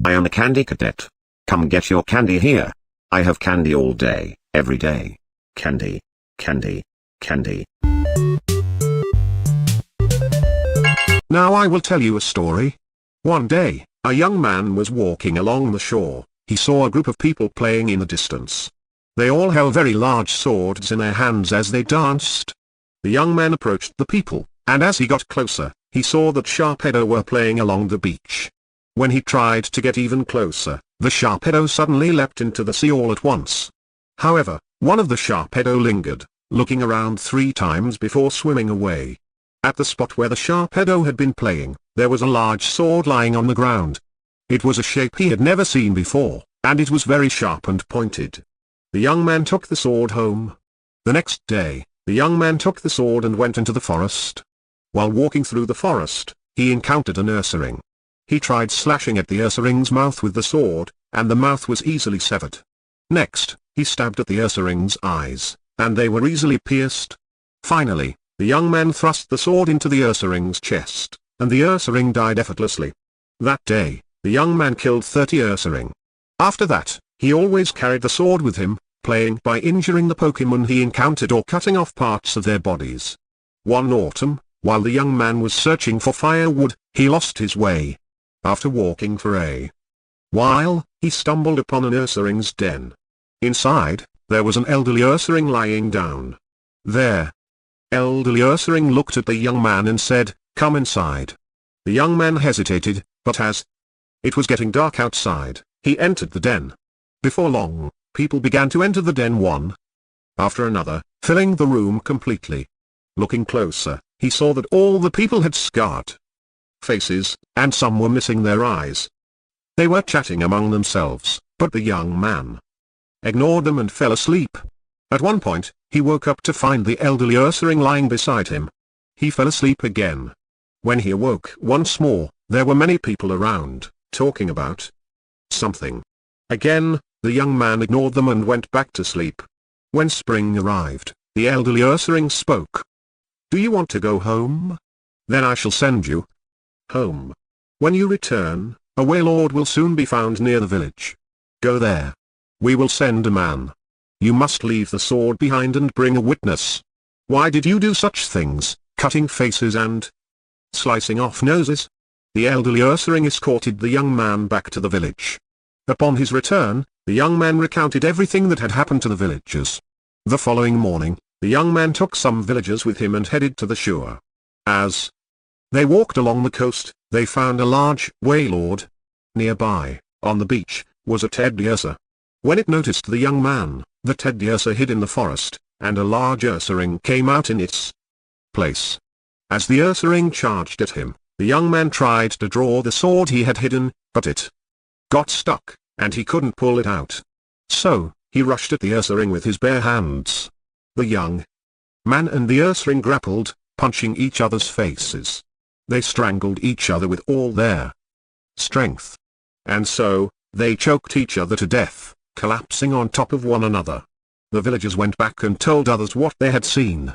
I am a candy cadet. Come get your candy here. I have candy all day, every day. Candy, candy, candy. Now I will tell you a story. One day, a young man was walking along the shore. He saw a group of people playing in the distance. They all held very large swords in their hands as they danced. The young man approached the people, and as he got closer, he saw that Sharpedo were playing along the beach. When he tried to get even closer, the Sharpedo suddenly leapt into the sea all at once. However, one of the Sharpedo lingered, looking around 3 times before swimming away. At the spot where the Sharpedo had been playing, there was a large sword lying on the ground. It was a shape he had never seen before, and it was very sharp and pointed. The young man took the sword home. The next day, the young man took the sword and went into the forest. While walking through the forest, he encountered an ursaring. He tried slashing at the ursaring's mouth with the sword, and the mouth was easily severed. Next, he stabbed at the ursaring's eyes, and they were easily pierced. Finally, the young man thrust the sword into the ursaring's chest, and the ursaring died effortlessly. That day, the young man killed 30 ursaring. After that, he always carried the sword with him, playing by injuring the Pokemon he encountered or cutting off parts of their bodies. One autumn, while the young man was searching for firewood, he lost his way. After walking for a while, he stumbled upon an ursaring's den. Inside, there was an elderly ursaring lying down. There. Elderly ursaring looked at the young man and said, "Come inside." The young man hesitated, but as it was getting dark outside, he entered the den. Before long, people began to enter the den one after another, filling the room completely. Looking closer, he saw that all the people had scarred faces, and some were missing their eyes. They were chatting among themselves, but the young man ignored them and fell asleep. At one point, he woke up to find the elderly ursaring lying beside him. He fell asleep again. When he awoke once more, there were many people around, talking about something. Again, the young man ignored them and went back to sleep. When spring arrived, the elderly ursaring spoke. "Do you want to go home? Then I shall send you home. When you return, a Wailord will soon be found near the village. Go there. We will send a man. You must leave the sword behind and bring a witness. Why did you do such things, cutting faces and slicing off noses?" The elderly ursaring escorted the young man back to the village. Upon his return, the young man recounted everything that had happened to the villagers. The following morning, the young man took some villagers with him and headed to the shore. As they walked along the coast, they found a large Wailord. Nearby, on the beach, was a teddy ursa. When it noticed the young man, the teddy ursa hid in the forest, and a large ursaring came out in its place. As the ursaring charged at him, the young man tried to draw the sword he had hidden, but it got stuck, and he couldn't pull it out. So, he rushed at the ursaring with his bare hands. The young man and the ursaring grappled, punching each other's faces. They strangled each other with all their strength. And so, they choked each other to death, collapsing on top of one another. The villagers went back and told others what they had seen.